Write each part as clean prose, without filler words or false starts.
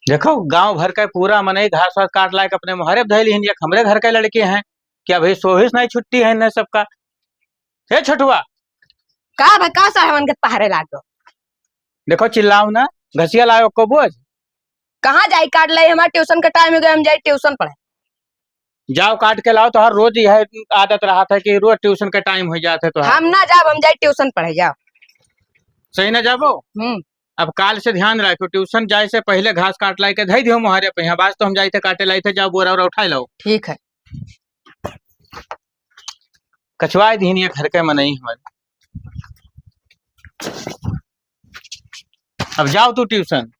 देखो गांव भर का पूरा मनई घास वास काट लायक अपने मुहरे धैली हिन, एक हमरे घर के लड़के हैं। क्या भाई सोहिस नहीं छुट्टी है इन्हें सबका। हे छठुआ, का भाई का सावन के पहाड़े लागो। देखो चिल्लाओ ना, घसिया लाओ को बोझ। कहाँ जाई काट लाई, हमारा ट्यूशन का टाइम हो गया, हम जाई ट्यूशन पढ़े। जाओ काट के लाओ, तो हर रोज यह आदत रहा था कि रोज ट्यूशन के टाइम हो जाते तो हम ना जाब, हम जाई ट्यूशन पढ़े जाओ। सही ना जाबो। अब काल से ध्यान रखो, ट्यूशन जाए से पहले घास काट लाई के धई दियो मुहारे पे। यहाँ बाज तो हम जाए थे काटे लाई थे, जाओ बोरा वोरा उठाई लो। ठीक है। कछुआई दीन ये घर के मनई हमारे। अब जाओ तू ट्यूशन।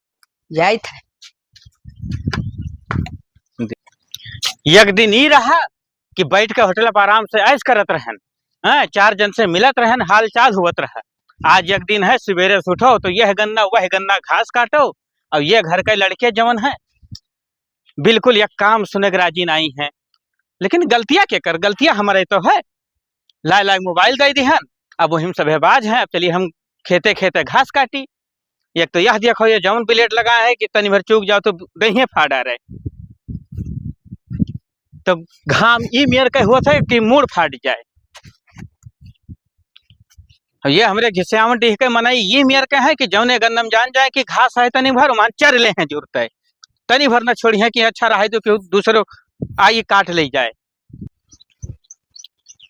जाई थे। एक दिन ही रहा कि बैठ के होटल पर आराम से ऐश करत रहन, चार जन से मिलत रहन, हाल चाल हुवत रहा। आज एक दिन है, सवेरे से उठो तो यह गन्ना वह गन्ना घास काटो। और ये घर के लड़के जवन है बिल्कुल एक काम सुने के राजी नहीं है। लेकिन गलतियां क्या कर, गलतियां हमारे तो है। लाए लाए मोबाइल दे दिहन, अब वही सभेबाज हैं। अब चलिए हम खेते खेते घास काटी। एक तो यह देखो, ये जवन प्लेट लगा है कि तनी भर चूक जाओ तो दही फाड़ा रहे। तो घाम ई मेर के होता है कि मूड फाट जाए। ये हमरे घिस्यावन डीह के मनाई ये मेर के है कि जौने गन्नम जान जाए कि घास है तनी भर मान चर ले हैं जुड़ते है। तनी भर न छोड़िए कि अच्छा रहा तो कि दूसरे आई काट ले जाए।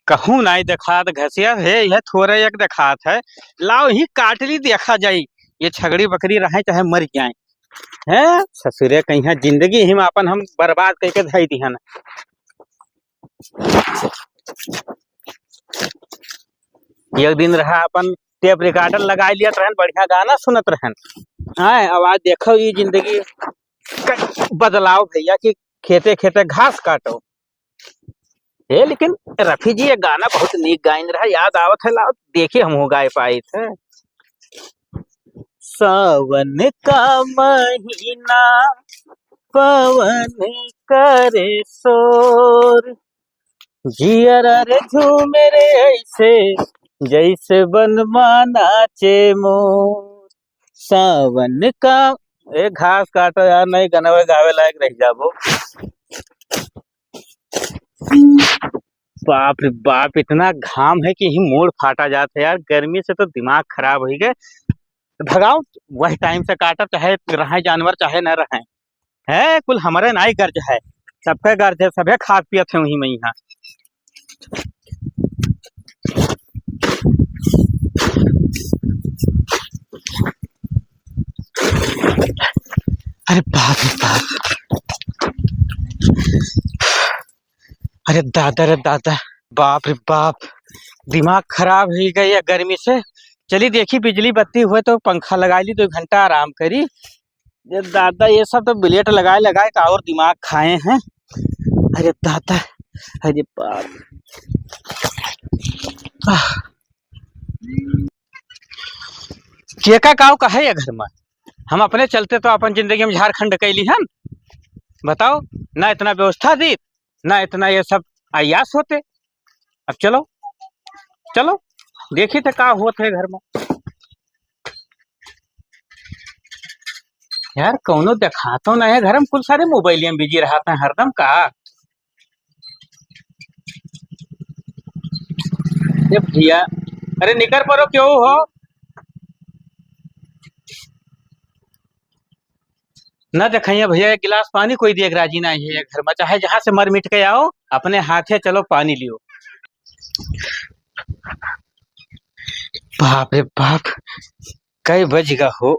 कहूँ नहीं देखात घसिया है, यह थोड़ा एक देखात है। लाओ ही काट ली देखा जाई, ये छगड़ी बकरी रहे चाहे मर जाए। है ससुरे कहीं जिंदगी ही में अपन हम बर्बाद करके धई दिहन। एक दिन रहा अपन टेप रिकॉर्डर लगा लिया रहन, बढ़िया गाना सुनत रहन। आवाज देखो ये जिंदगी बदलाव भैया कि खेते खेते घास काटो। लेकिन रफी जी ये गाना बहुत नीक गाइन रहा, याद आवत है। लाओ देखिए हम हो गाय पाए थे। सावन का महीना पवन करे शोर, जियरा रे झूमे रे ऐसे जैसे बनमा नाचे मोर। सावन का घास काटो यार, नहीं गनवे गावे लायक रह जाबो। बाप रे बाप, इतना घाम है कि ही मूड फाटा जाता है यार। गर्मी से तो दिमाग खराब हो गए। भगाओ वही टाइम से काटा, चाहे रहे जानवर चाहे न रहे। है कुल हमारे नाई गर्ज है, सबके गर्ज है, सबे खाद पियत है वही में यहाँ। अरे बाप रे बाप, अरे दादा रे दादा, बाप रे बाप, दिमाग खराब हो गई है गर्मी से। चली देखी बिजली बत्ती हुए तो पंखा लगा ली, 2 घंटा आराम करी। ये दादा ये सब तो बिलेट लगाए लगाए का और दिमाग खाए हैं। अरे दादा, अरे बाप। केका काव का है ये घर में। हम अपने चलते तो अपन जिंदगी में झारखंड कैली हम। बताओ ना, इतना व्यवस्था दी ना, इतना ये सब आयास होते। अब चलो चलो देखी थे का होते है घर में। यार कौनो देखा तो नहीं है घर में, कुल सारे मोबाइल में बिजी रहते हैं हरदम का। ये भैया, अरे निकर परो क्यों हो। न देखिए भैया, एक गिलास पानी कोई देख राजी नहीं है घर में, चाहे जहां से मर मिट के आओ अपने हाथे चलो पानी लियो। बाप रे बाप, कई बज गा हो।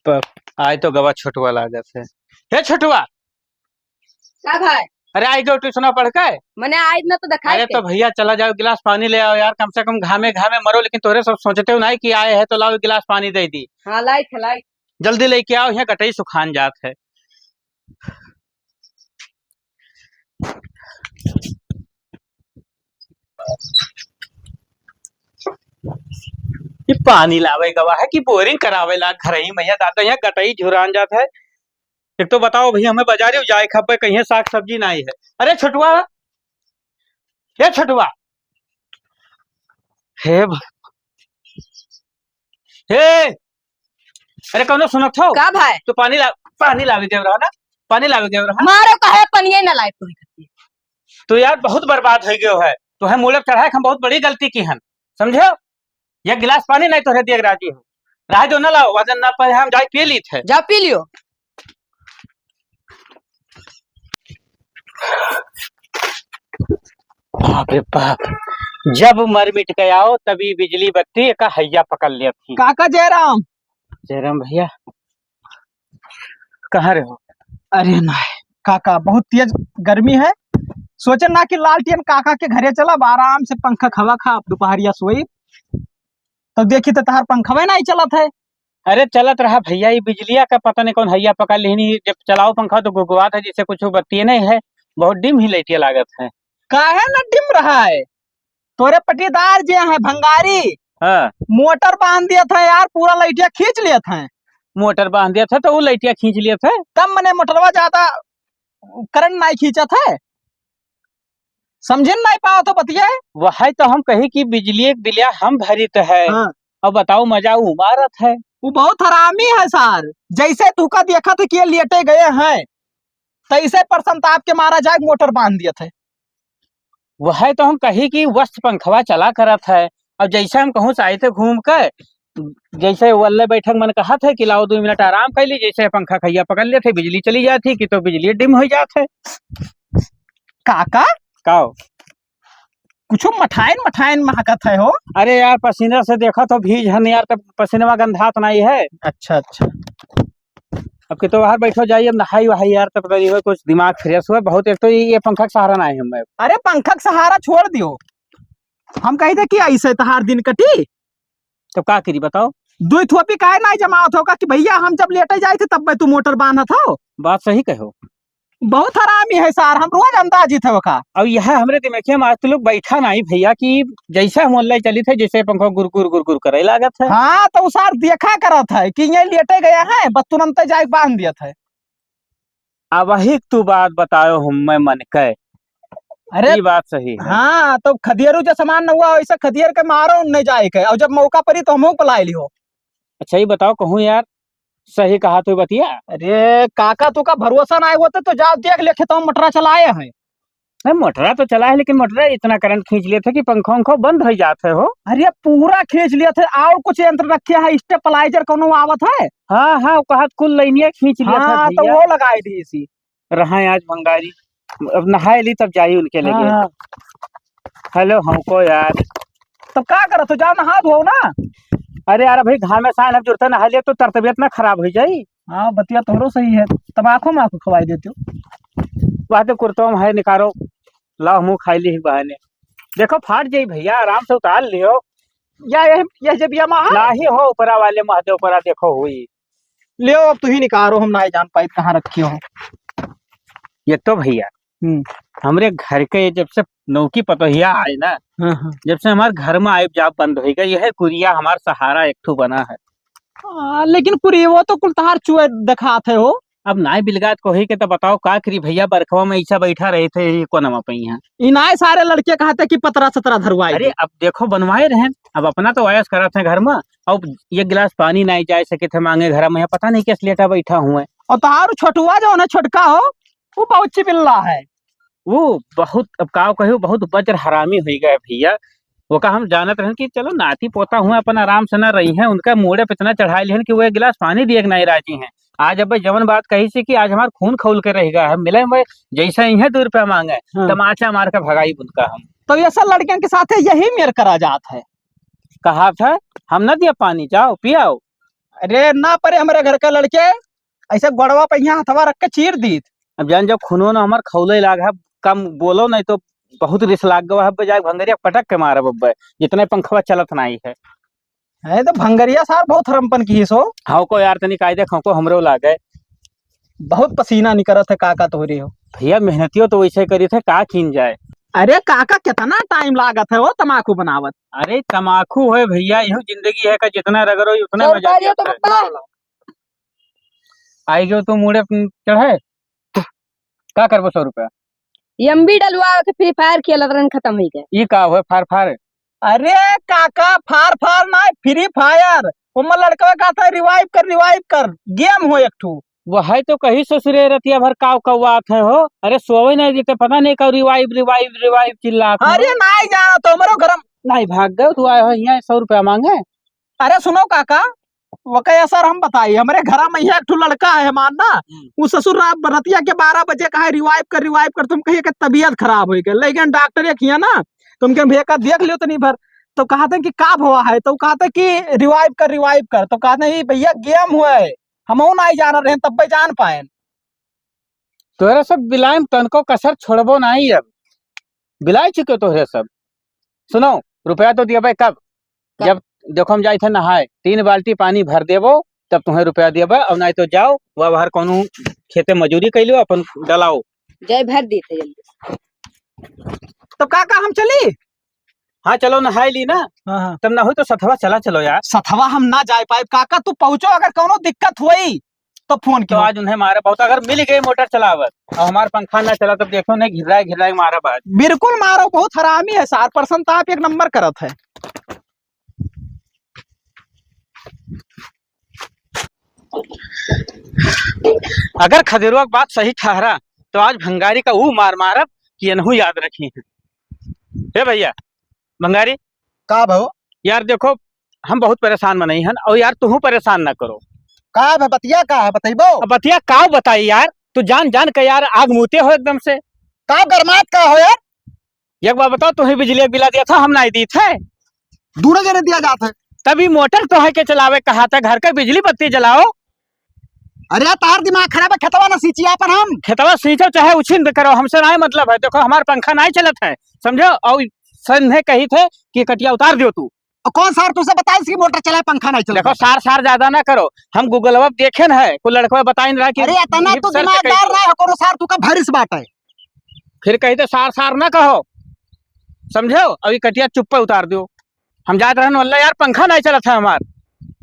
आए तो गवा छोटुआ लागत है। हे छोटुआ, क्या भाई? अरे आई गो ट्यूशन पढ़ के। मैंने आज ना तो दिखाई। अरे तो भैया चला जाओ, गिलास पानी ले आओ यार, कम से कम घामे घामे मरो। लेकिन तोरे सब सोचते हो नहीं कि आए हैं तो लाओ गिलास पानी दे दी। हाँ लाई जल्दी लेके आओ, यहाँ कटई सुखान जात है। ये पानी लावे गवा है कि बोरिंग करावे ला घर ही मैया दादा, यहाँ कटई झुरान जात है। एक तो बताओ भैया, हमें बाजारी जाए खपे कहीं साग सब्जी नहीं है। अरे छोटुआ, हे छोटुआ, हे हे अरे कौनो सुनत हो का भाई तो पानी लावे के रहा ना, पानी लावे के रहा। मारो कहे पनिये न लाए तो तो यार बहुत बर्बाद हो गयो है, तो है मूलक चढ़ाए हम बहुत बड़ी गलती की हन, समझो। एक गिलास पानी नहीं तो दिए राजी हो, राह दो न लाओ, वजन ना पाए हम जाए पी ली थे। जा पी लियो। बाप रे बाप, जब मर मिट गया हो तभी बिजली बत्ती का हैया पकड़ लिया थी। काका जयराम। जयराम भैया कहाँ रहे हो? अरे नहीं काका, बहुत तेज गर्मी है, सोचे ना कि लालटेन काका के घरे चला आराम से पंखा खवा खा दोपहरिया सोई, तो देखी तो तहार पंखा नहीं चलत है। अरे चलत रहा भैया, ये बिजलिया का पता नहीं कौन हैया पकड़ ली, जब चलाओ पंखा तो गुगुआत है जिससे कुछ बत्ती नहीं है, बहुत डिम ही लाइटिया लागत है। काहे न डिम रहा है, तोरे पटीदार जे है भंगारी, हाँ मोटर बांध दिया था यार, पूरा लाइटिया खींच लिया था। मोटर बांध दिया था तो वो लाइटिया खींच लिया था। तब मैंने मोटरवा ज्यादा करंट नहीं खींचा था, समझे नहीं पाओ तो बतिया। वह तो हम कही कि बिजली एक बिलिया हम भरित है। हाँ। अब बताओ मजा वो मारत है। वो बहुत हरामी है सर, जैसे तूका देखा था कि ये लेटे गए हैं, तैसे पर संताप के मारा जाए मोटर बांध दिया था। वह तो हम कही कि वस्त पंखवा चला करत है, अब जैसे हम कहूँ से आए थे घूम कर, जैसे वल्ले बैठक मन कहा था कि लाओ 2 मिनट आराम कर ली, जैसे पंखा खैया पकड़ लिए थे बिजली चली जाती कि तो बिजली डिम हो जाते। काका काओ कुछ मठाइन मठाइन महकत है हो। अरे यार पसीना से देखा तो भीज हन यार, तब पसीना गंधात नहीं है। अच्छा अच्छा, अब कि तो बाहर बैठो जाइए, अब नहाई वहाई यार, तब करिए कुछ दिमाग फ्रेश हुआ बहुत। एक तो ये पंखा का सहारा नहीं हम। अरे पंखा का सहारा छोड़ दियो, हम कही थे कि ऐसे तहार दिन कटी तो का करी बताओ। दुई थोपी काहे नहीं जमावत होगा कि भैया हम जब लेटे जाए थे तब तू मोटर बांधा था। बात सही कहो, बहुत हरामी है सर, हम रोज अंदाजी थे वका। अब यह हमरे दिमाग में आज तो लोग बैठा नहीं भैया कि जैसे हम ऑनलाइन चली थे जैसे पंखा गुरगुर करे लागत है। हाँ तो सर देखा करत है कि ये लेटे गया है, बस तुरंत जाके बांध दिया था। अब वही तू बात बताओ हम मैं मन के। अरे ये बात सही है। हाँ तो खदियरू जो सामान न हुआ वैसा खदियर के मारो नहीं जाए के, और जब मौका पड़ी तो हम पलाई लियो। अच्छा ये बताओ कहूँ यार, सही कहा तू बतिया। अरे काका तू का भरोसा नहीं होता तो जाओ देख लेखे तो हम मोटरा चलाए हैं। नहीं मोटरा तो चला है, लेकिन मोटरा इतना करंट खींच लिए थे कि पंखा उंखा बंद हो जाते हो। अरे पूरा खींच लिए थे, और कुछ यंत्र रखे है स्टेपलाइजर कोनो आवत है। हाँ हाँ कहा कुल लाइनिया खींच लिया था हाँ तो भैया। वो लगाई दी इसी। रहा आज भंगारी, अब नहाए ली तब जाई उनके लगे। हाँ। हेलो हमको यार, तो क्या करो तो जाओ नहा धो ना। अरे यार भाई घाम में साल हम जुड़ते नहा लिया तो तबियत ना खराब हो जाई। हाँ बतिया तोरो सही है, तबाखो में आपको खवाई देती हो। वह तो कुर्तो में है निकारो, लाओ मुँह खाई ली बहाने। देखो फाट जाई भैया, आराम से उतार लियो। यह जब ये महा ना ही हो ऊपरा वाले महादेव परा देखो हुई। लियो, अब तू ही निकालो, हम नहीं जान पाई कहाँ रखी हो। ये तो भैया हमरे घर के जब से नौकी पतोहिया आए ना, जब से हमारे घर में आए जाप बंद हो गया, यह कुरिया हमारा सहारा एक ठू बना है। लेकिन पूरी वो तो कुल तहार चुए दिखाते हो। अब नाय बिलगात को ही के तो बताओ का करी भैया, बरखवा में ऐसा बैठा रहे थे ये को नमा पई है। इनाए सारे लड़के कहते कि 15-17 धरवाई। अरे अब देखो बनवाए रहे, अब अपना तो आयस करा थे घर में, अब एक गिलास पानी नहीं जा सके थे मांगे घर में, पता नहीं किस लेटा बैठा हुआ। और तहार छोटुआ जो ना छोटका हो वो बहुत चिबिल्ला है। वो बहुत अब का कहो बहुत बज्र हरामी हो गए भैया। वो का हम जानत रहे कि चलो नाती पोता हुआ अपन आराम से न रही हैं, उनका मोड़े पे इतना चढ़ाई लिहन कि वो एक गिलास पानी दिए नहीं राजी हैं। आज अब जवन बात कही सी कि आज हमार खून खौल के रहेगा, हम मिले मैं जैसे ही 2 रुपया मांगे तमाचा मार के भगाई उनका हम। तो ये सब लड़कियों के साथ यही मेर करा जात है। कहा था हम न दिया पानी, जाओ पियाओ। अरे ना परे हमारे घर के लड़के ऐसे गड़वा पे यहाँ हथवा रख के चीर दी। अब जान जब खूनो न हमार खौले लाग, कम बोलो नहीं तो बहुत रिस लाग गवा, बजाय भंगरिया पटक के मारे बब्बे, जितने पंखवा चलत नहीं है। तो भंगरिया साहब बहुत हरमपन की सो। हाँ को यार तनी कायदे खो हमरो लागे, बहुत पसीना निकलत है काका तोहरी हो। भैया मेहनतियों तो वैसे करी थे का खींच जाए। अरे काका कितना टाइम लागत है वो तमाकू बनावत। अरे तमाकू है भैया, यही जिंदगी है का जितना रगड़ो उतना मजा तो आता है। आई गयो तो मुड़े चढ़े का करबो 100 रुपया एमबी डलवा के फ्री फायर खेलत रहन, खत्म हो गए। ये का हुआ फार फार। अरे काका फार फार ना फ्री फायर, उम्र लड़का कहता है रिवाइव कर गेम हो एक ठू। वो है तो कहीं ससुरे रतिया भर काव कौआत है हो। अरे सोवे नहीं देते, पता नहीं कब रिवाइव रिवाइव रिवाइव चिल्लात है। अरे नहीं जाना तो हमारो घर। नहीं भाग गए तू आए हो यहाँ 100 रुपया मांगे। अरे सुनो काका, वो कहे सर हम बताइए हमारे घर में यहाँ एक ठू लड़का है मानना, वो ससुर रतिया के 12 बजे कहा रिवाइव कर तुम कहिए कि तबीयत खराब हो गई, लेकिन डॉक्टर एक हिया ना तुम के भैया का देख लियो तो नहीं भर, तो कहते कि का हुआ है, तो कहते कि रिवाइव कर, तो कहते हैं भैया गेम हुआ है, हम नहीं जाना रहे तब भी जान पाए। तोहरे सब बिलायम तनको कसर छोड़बो नहीं, अब बिलाय चुके तोहरे सब। सुनो रुपया तो दिया भाई कब, जब देखो हम जाए थे नहाए 3 बाल्टी पानी भर देवो तब तुम्हें रुपया दिया, और नहीं तो जाओ वह बाहर कोनो खेते मजूरी कैलो अपन डलाओ। जय भर दी थे जल्दी। तो काका हम चली। हाँ चलो नहाई ली ना, हाँ तब ना हो तो सथवा चला चलो यार। सथवा हम ना जा पाए काका, तू पहुंचो अगर कोनो दिक्कत हुई तो फोन तो कियो। आज उन्हें मारा बहुत, अगर मिल गए मोटर चलावत और हमारा पंखा ना चला तब देखो नहीं घिर रहा है मारा बात। बिल्कुल मारो, बहुत हरामी है, 7% तो आप एक नंबर करत है। अगर खदेरुआ बात सही ठहरा तो आज भंगारी का वो मार मारब कि अनहु याद रखी है। हे भैया भंगारी का भाव यार देखो हम बहुत परेशान में नहीं हन, और यार तू परेशान ना करो। का है बतिया, का है बताइबो। अब बतिया का बताई यार, तू जान जान के यार आग मुते हो एकदम से। का गरमात का हो यार, एक बार बताओ, तुम्हें बिजली बिला दिया था हम नहीं दी थे, दूर जने दिया जाता है। तभी मोटर तो है के चलावे कहा था, घर का बिजली बत्ती जलाओ। अरे यार तार दिमाग खराब है, खेतवा ना सींचिया पर हम खेतवा सींचो चाहे उछिंद करो, हमसे नहीं मतलब है। देखो हमारा पंखा नहीं चलत है समझो, और संधे कही थे कि कटिया उतार दियो तू। कौन सार तुझसे बताया इसकी मोटर चलाए पंखा नहीं चला। देखो सार ज्यादा ना करो, हम गूगलवा देखे न है कोई लड़का बताई रहा कि अरे इतना तो दिमागदार ना है, कोनो सार तू का भरिस बात है। फिर कही तो सार ना कहो समझो, अभी कटिया चुप्पे उतार दो। हम जाते रहन वल्ला यार पंखा नहीं चला था हमार।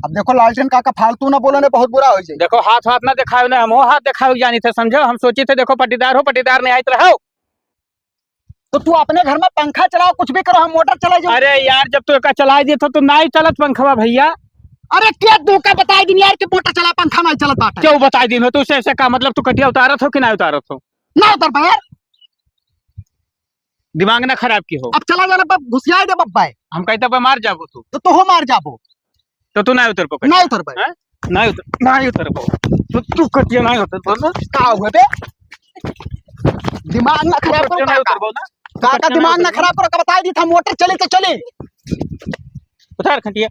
अब देखो लालटेन काका फालतू ना बोलो ने बहुत बुरा हो जाए। देखो हाथ ना दिखाओ ना, हम हाथ दिखाओ जानी थे समझो। हम सोचे थे देखो पटीदार हो, पटीदार नहीं आते रहो। तो तू अपने घर में पंखा चलाओ कुछ भी करो, हम मोटर चला जाओ। अरे यार जब तू का चला दिया तो नहीं चलत पंखवा भैया। अरे क्या तू का बताई दिन यार कि मोटर चला पंखा नहीं चलत बात है। क्यों बताई दिन हो तू ऐसे का मतलब, तू कटिया उतारत हो कि नहीं उतारत हो? ना उतर पाए यार, दिमाग ना खराब की हो। अब चला जाना पर घुसिया दे बब्बा है। हम कहते पे मार जाबो तो हो मार जाबो, तो तू नहीं उतर पा, नहीं उतर पाए, नहीं उतर पा तो तू कटिया नहीं उतर पा ना। का हुए बे, दिमाग ना खराब करो नहीं काका, उतर पाओ ना, काका दिमाग ना खराब करो। का बताई दी था मोटर चले तो चले। उतार खटिया।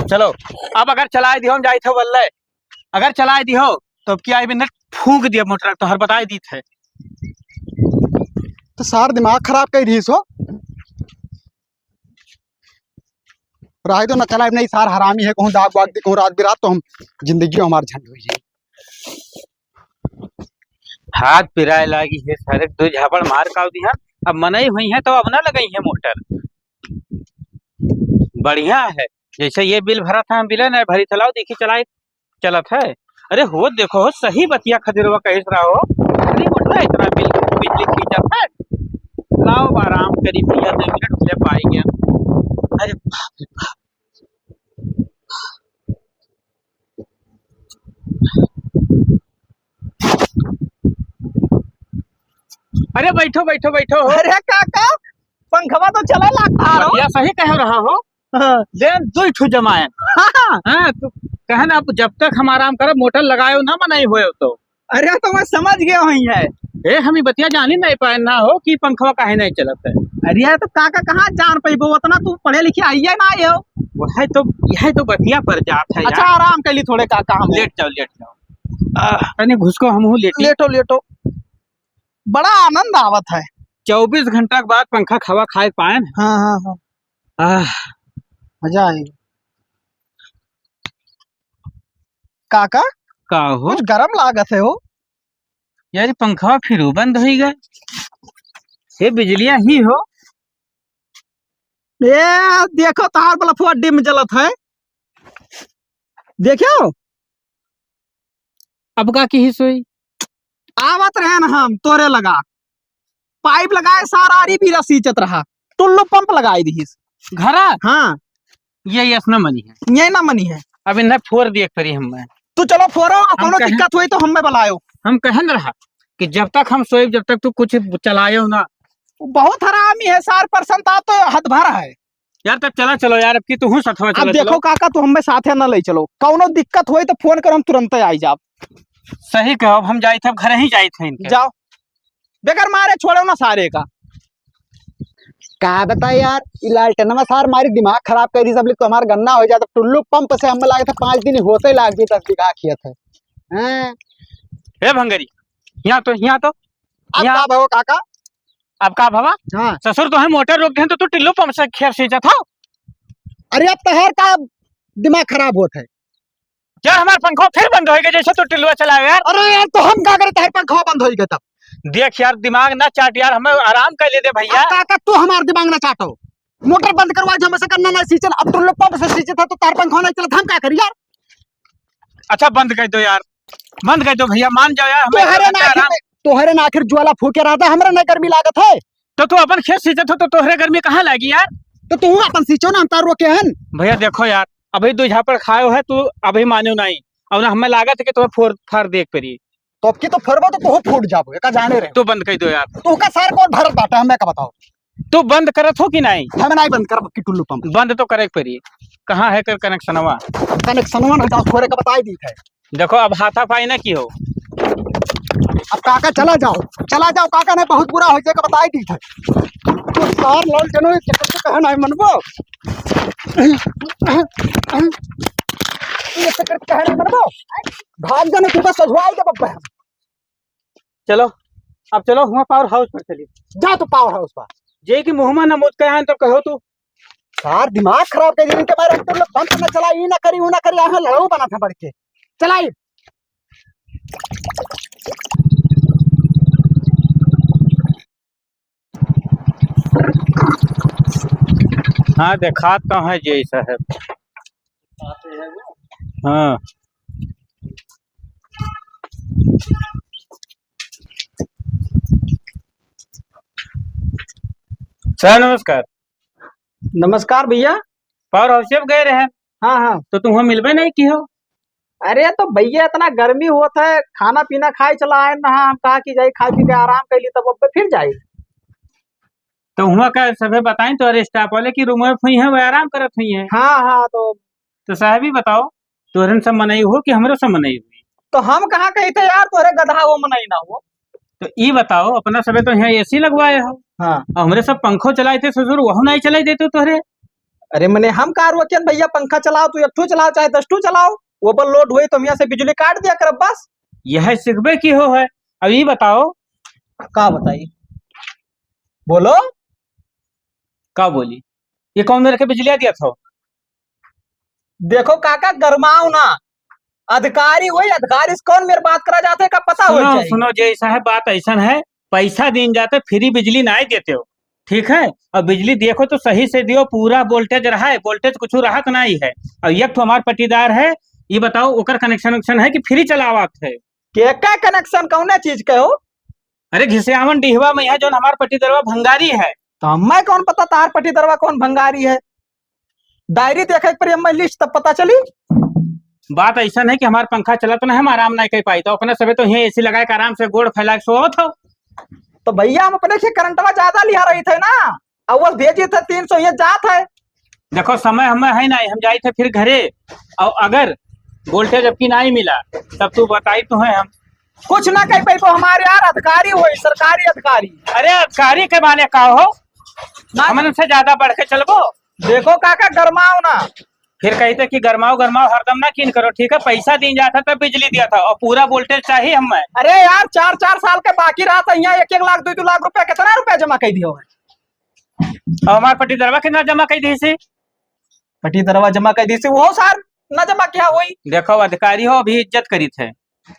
चलो अब अगर चलाए दियो हम जाई थे वल्ले, अगर चलाए दियो तो अब क्या नट फूंक दिया मोटर तो हर बताई दी थे। तो सार दिमाग खराब कर रही सो राय तो न चलाए नहीं, सार हरामी है, कहूँ दाग बाग दी कहूँ रात बिरात, तो हम जिंदगी हमार झंड हुई जाए। हाथ पिराए लागी है सारे, 2 झापड़ मार का दिया। अब मनई हुई है तो अब ना लगई है मोटर, बढ़िया है। जैसे ये बिल भरा था हम बिल नहीं भरी, चलाओ देखी चलाए चलत है। अरे हो देखो सही बतिया खदेरवा कह रहा हो, अरे मोटर इतना बिजली खींचत है। लाओ आराम करी भैया, 2 मिनट उससे पाई गया। अरे बाप रे बाप, अरे बैठो बैठो बैठो। अरे काका पंखवा तो चला लगता है। भैया सही कह रहा हो, लेन 2 ठू जमाए। हाँ तो कहे ना अब जब तक हम आराम करो मोटर लगायो ना मनाई हुए तो। अरे तो मैं समझ गया हुई है। ए हमें बतिया जानी नहीं पाए ना हो कि पंखवा काहे नहीं चलत है। अरे यार तो काका कहाँ जान पाइबो, उतना तू पढ़े लिखे आइए ना आए हो। वह तो यह तो बतिया पर जात है अच्छा यार। आराम कर ली थोड़े काका, हम लेट जाओ तनी घुसको हम लेटी। लेटो बड़ा आनंद आवत है। 24 घंटा के बाद पंखा खवा खाए पाए ना। हाँ मजा आएगा। काका का हो कुछ गरम लागत है हो यार, पंखा फिर बंद हो गए, ये बिजलियां ही हो। ये देखो तार बल्ब डिम जलत है, देखो अब का की सोई आवत रहे ना हम तोरे लगा, पाइप लगाए सारा आरी भी रसीचत रहा। टुल्लू पंप लगाई दीस घरा हाँ ये असना मनी है ये ना मनी है अब इन्हें फोर देख परी हम तू चलो फोरो कोनो कहें- दिक्कत हुई तो हमें बुलायो। हम कहन रहा कि जब तक हम सोए जब तक तू कुछ चलायो ना बहुत हरामी है 4% आप तो हद भर है। यार तब चला चलो यार अब की तू हूँ सथवा अब चलो देखो चलो। काका तू हमें साथे न ले चलो कोनो दिक्कत हुई तो फोन कर हम तुरंत आई जाओ। सही कहो अब हम जाए थे अब घर ही जाए थे इनके। जाओ बेकार मारे छोड़ो ना सारे का का बता यार ई लालटेनवा सार मारी दिमाग खराब कर दी सब तो हमारा गन्ना हो जाता टुल्लू पंप से हमें लागे था 5 दिन होते लाग गए 10 बीघा खेत है हैं हे भंगरी यहाँ तो अब यहाँ का भगो काका अब का भवा हाँ ससुर तो है मोटर रोक दे तो तू टिल्लू पंप से खेत सींचा था। अरे अब तहर का दिमाग खराब होता है। यार हमारा पंखा फिर बंद होएगा जैसे तू टिल्लुआ चलावे यार। अरे यार तो हम का करे तहर पंखा बंद हो गया तब देख यार दिमाग ना चाट यार हमें आराम कर ले दे भैया। अब काका तू हमार दिमाग ना चाटो मोटर बंद करवा जो हमसे करना ना सीजन अब टुल्लू पंप से सींचे था तो तार पंखा नहीं चला हम का करी यार। अच्छा बंद कर दो यार बंद कर दो भैया मान जाओ यार हमें तोहरे ना आखिर ज्वाला फूके रहा था हमरा नहीं गर्मी लागत है तो तू अपन खेत सींचत हो तो तोहरे गर्मी कहाँ लगी यार। तो तू अपन सींचो ना हम तार रोके हन। भैया देखो यार अभी दो झापड़ खायो है तू अभी मानो नहीं और हमें लागत है कि तुम्हें फोर फार देख परी तो अब की तो फरबो तो तू फूट जाबो का जाने रहे तू बंद कर दो यार। तू का सार कौन भरत बाटा हमें का बताओ तू बंद करत हो कि नहीं। हमें नहीं बंद कर की टुल्लू पंप बंद तो करे परी कहाँ है कर कनेक्शनवा कनेक्शनवा ना जाओ थोड़े का बताई दी है। देखो अब हाथापाई ना की हो। अब काका चला जाओ काका ने बहुत बुरा हो जाएगा बताई दी है। तो सार लाल जनो चक्कर से कहा नहीं मनबो ये चक्कर कहा नहीं मनबो भाग जाने तू का सजवाई के बब्बा चलो अब चलो हुआ पावर हाउस पर चली जा तू पावर हाउस पर जे की मुहम्मद नमूद कहे तो कहो तू सार दिमाग खराब कर दिन के बारे में तुम पंप न चला ई ना करी ऊ ना करी यहाँ लड़ाऊ बना था बढ़ के चलाई। हाँ देखा तो है जय साहब हाँ सर नमस्कार। नमस्कार भैया। पावर हाउस अब गए रहे हाँ हाँ तो तुम मिलबे नहीं की हो। अरे तो भैया इतना गर्मी होता है खाना पीना खाए चला आए ना हम कहा कि जाए खा पी के आराम कर ली तब अब फिर जाए। तो हुआ का सभी बताएं तो अरे स्टाफ वाले की रूम में हुई है वो आराम करत हुई है। हाँ हाँ तो साहब ही बताओ तोहरन सब मनाई हो कि हमरो सब मनाई हुई। तो हम कहाँ कही थे यार तोरे गधा वो मनाई ना हो। तो ये बताओ अपना सबे तो यहाँ एसी लगवाए हो हाँ और हमरे सब पंखो चलाए थे ससुर वह नहीं चलाई देते तोहरे। अरे मैंने हम कार रोके भैया पंखा चलाओ तू 1 चलाओ चाहे 10 चलाओ वो पर लोड हुई तो यहाँ से बिजली काट दिया कर बस। यह सीखबे की हो है। अब ये बताओ का बताइए बोलो का बोली ये कौन मेरे के बिजलिया दिया था। देखो काका गरमाओ ना अधिकारी वही अधिकारी से कौन मेरे बात करा जाते का पता हो सुनो चाहिए। सुनो जय साहब बात ऐसा है पैसा दिन जाते फ्री बिजली नहीं देते हो ठीक है और बिजली देखो तो सही से दियो पूरा वोल्टेज रहा है वोल्टेज कुछ रहा तो नहीं है। और एक तो हमारे पट्टीदार है ये बताओ ओकर कनेक्शन है कि फ्री चलावत है। क्या कनेक्शन कौन चीज के हो। अरे घिसियावन डिहवा में यहाँ जो हमारे पट्टीदारवा भंगारी है तो हमें कौन पता तार पट्टी दरवा कौन भंगारी है डायरी देखे पर हमें लिस्ट तब पता चली। बात ऐसा है कि हमारा पंखा चला तो नहीं हम आराम नहीं कर पाई तो अपने सबे तो यहाँ एसी लगा के आराम से गोड़ फैला के सोवत हो। तो भैया हम अपने से करंटवा ज्यादा लिया रही थे ना और भेजी थे 300 ये जात है। देखो समय हमें है नहीं हम जाए थे फिर घरे और अगर वोल्टेज अब की नहीं मिला तब तू बताई तो है हम कुछ ना कह पाई तो हमारे यार अधिकारी हुई सरकारी अधिकारी। अरे अधिकारी के माने का हो हमन से ज्यादा बढ़ के चलबो। देखो काका गरमाओ ना फिर कहते कि गरमाओ हरदम ना कीन करो ठीक है पैसा दिन जाता तब बिजली दिया था और पूरा वोल्टेज चाहिए हमें। अरे यार 4 साल के बाकी रहा था यहाँ 1 लाख 2 लाख रुपया कितना रुपया जमा कर दियो है। और हमारे पट्टीदारवा कितना जमा कर दी सी पट्टी दरवा जमा कर दी थी वो सार न जमा किया हुई। देखो अधिकारी हो अभी इज्जत करी थे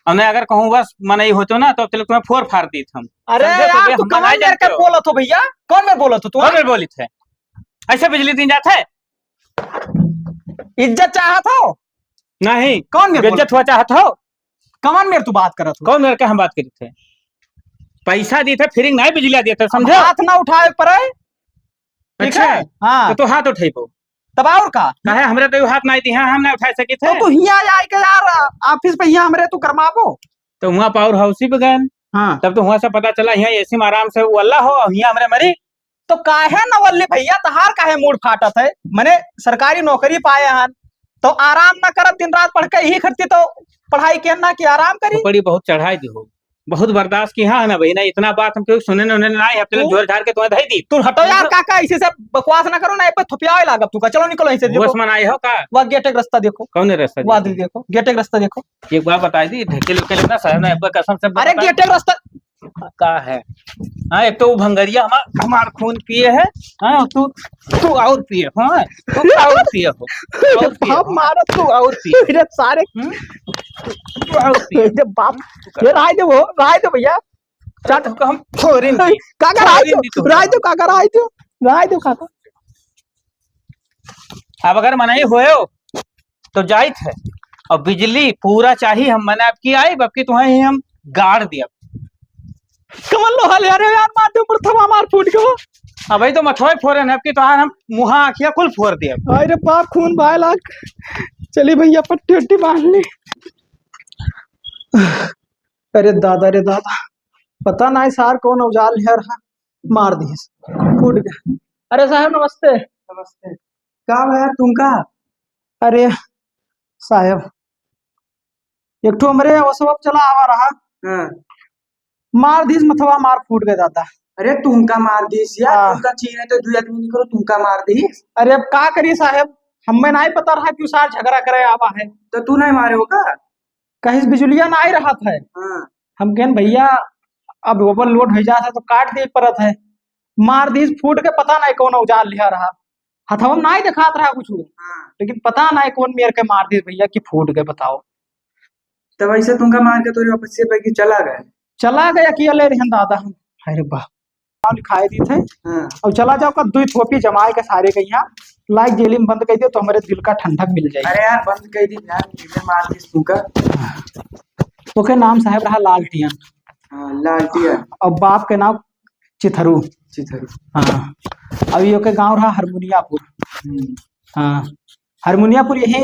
हमने अगर कहूँ बस मनई होतो ना तो चलो तुम्हें फोर फाड़ दी थम। अरे यार तू कौन मेरे के बोलत हो भैया कौन में बोलत हो तू कौन बोली थे ऐसे बिजली दिन जाता है। इज्जत चाहत हो नहीं कौन मेरे इज्जत हुआ चाहत हो कौन मेरे तू बात करत हो कौन मेरे के हम बात करी थे पैसा दी थे फिर नहीं बिजली दिए थे समझे। हाथ ना उठाए पर ठीक अच्छा है हाँ तो हाथ उठेबो तब और का काहे हमरे तो हाथ नहीं दी हम ना उठा सकी थे तो तू हिया जाए के यार ऑफिस पे हिया हमरे तू गरमाबो तो वहाँ पावर हाउस ही पे गए हाँ तब तो वहाँ से पता चला यहाँ एसी में आराम से वो अल्लाह हो और यहाँ हमरे मरी तो काहे नवल्ली भैया तहार काहे मूड फाटत है मने सरकारी नौकरी पाए हन तो आराम ना करत दिन रात पढ़ के यही करती तो पढ़ाई के ना कि आराम करी बड़ी बहुत चढ़ाई दी हो बहुत बर्दाश्त की हाँ ना भाई ना इतना बात हम क्यों सुने न नहीं हफ्ते तू- जोर झाड़ के तुम्हें धई दी तू हटो यार काका इसी से बकवास ना करो ना ये पे थुपियाए लागब तू का चलो निकलो इसे होश देखो में आई हो का वह गेट एक रास्ता देखो कौन रास्ता वह देखो गेट एक रास्ता देखो एक बार बताई दी ढकेल उकेल ना साहब ना एक कसम से अरे गेट एक रास्ता का है हाँ एक तो वो भंगरिया हमार खून पिए है हाँ तू तू और पिए हाँ तू और पिए हो और पिए बाप हो, मारत तू और पिए मेरे सारे तू और पिए ये बाप ये राय दो भैया चाट हमको हम छोड़ें दी काका राय दो काका अब अगर मनाई होयो तो जाइत है और बिजली पूरा चाहिए हम मना आपकी आई बल्कि तुम्हें ही हम गाड़ दिया कमल लो हाल यार मार दो प्रथमा मार फूट गयो अब भाई तो मथोए फोरन है आपकी तो हम मुहा आखिया कुल फोड़ दिया अरे बाप खून भाई लाख चली भैया पट्टी उट्टी बांध ली अरे दादा पता नहीं सार कौन औजार है रहा मार दी फूट गया अरे साहब नमस्ते नमस्ते का यार तुम का अरे साहब एक ठो हमरे वो सब चला आवा रहा हाँ। मार दीस मथवा मार फूट गए दादा अरे तुम का मार दीस यार हाँ। तुम का चीन है तो दो आदमी निकलो तुम का मार दीस अरे अब का करिए साहब हमें नहीं पता रहा क्यों सार झगड़ा करे आवा है तो तू नहीं मारे हो का कहीं से बिजुलिया ना आई रहा था हाँ। हम कहन भैया अब ओवर लोड हो जाता है तो काट दे परत है मार दीस फूट के पता नहीं कौन औजार लिया रहा हथवा में नहीं दिखात रहा कुछ हाँ। लेकिन पता नहीं कौन मेरे के मार दीस भैया कि फूट गए बताओ तो वैसे तुम का मार के तो वापस से पैकी चला गए चला गया कि अले रहन दादा हम अरे वाह नाम लिखाए दी थे हाँ। और चला जाओ का दुई थोपी जमाए के सारे के यहाँ लाइक जेली में बंद कर दियो तो हमारे दिल का ठंडक मिल जाएगी अरे यार बंद कर दी यार मुझे मार दीस तू का तो के नाम साहब रहा लालटियन हाँ, लालटिया और बाप के नाम चिथरू चिथरू हाँ अभी के गांव रहा हरमुनियापुर हाँ हरमुनियापुर यही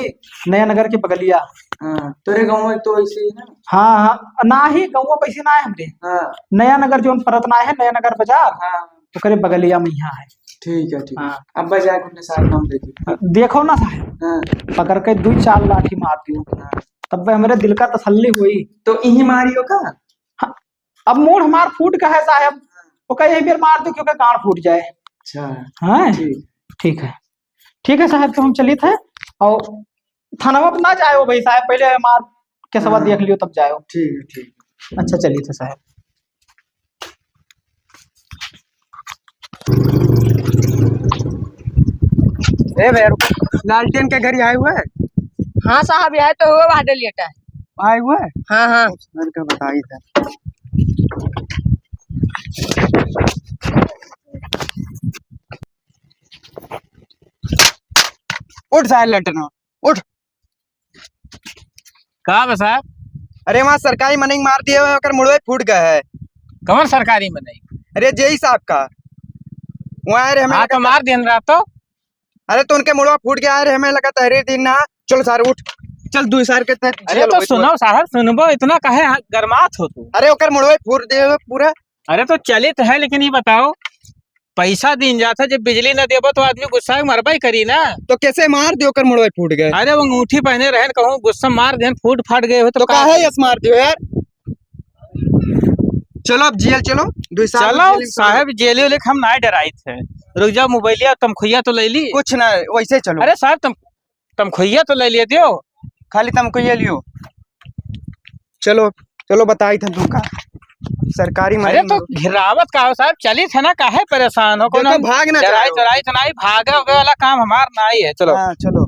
नया नगर के बगलिया हाँ तोरे गाँव में तो ऐसे ही ना हाँ हाँ ना ही गाँव पैसे ना है हमरे हाँ नया नगर जो परत ना है नया नगर बाजार हाँ तो करे बगलिया में यहाँ है ठीक है ठीक है हाँ। अब बजा के अपने साथ नाम देखिए देखो ना साहब हाँ पकड़ के 2-4 लाठी मार दियो हाँ। तब हमारे दिल का तसल्ली हुई तो इही मारियो का हाँ, अब मूड हमार फूट का है साहब तो कहीं यही बेर मार दो क्योंकि गांड फूट जाए अच्छा हाँ ठीक ठीक है साहब तो हम चलिए थे और थाना पे ना जाओ भाई साहब पहले हमार के सवाल देख लियो तब जाओ ठीक है ठीक अच्छा चलिए थे साहब ए भैया लालटेन के घर ही आए हुए है हाँ साहब यह तो हुआ बादल लेटा है आए हुए है हाँ हाँ घर का बताई था उठ साहब लटन उठ का बस साहब अरे वहाँ सरकारी मनिंग मार दिए हुए होकर मुड़वे फूट गए है कमर सरकारी में नहीं अरे जेई साहब का वहाँ अरे हमें हाँ तो मार दिन रात तो अरे तो उनके मुड़वा फूट गया अरे हमें लगा तहरीर दिन ना चलो सर उठ चल 2 साल के तहत अरे तो सुनो साहब सुनबो इतना काहे गरमात हो तू अरे ओकर मुड़वे फूट दे हुए पूरा अरे तो चलित है लेकिन ये बताओ पैसा दिन जाता जब बिजली न देबो तो आदमी गुस्सा मरबा ही करी ना तो कैसे मार दियो कर मुड़वे फूट गए अरे वो अंगूठी पहने रहे कहूँ गुस्सा मार देन फूट फाट गए हो तो का काहे यस मार दियो यार चलो अब जेल चलो 2 साल चलो साहब जेल उले हम ना डराई थे रुक जाओ मोबाइलिया तमखुइया तो ले ली कुछ ना वैसे चलो अरे साहब तमखुइया तो ले लिए दियो खाली तुमको ये लियो चलो चलो बताई था तुमका सरकारी अरे तो घिरावत का हो साहब चलित है ना काहे परेशान हो देखो भाग ना डराई चराई तो नहीं भागे वाला काम हमार नहीं है चलो हाँ चलो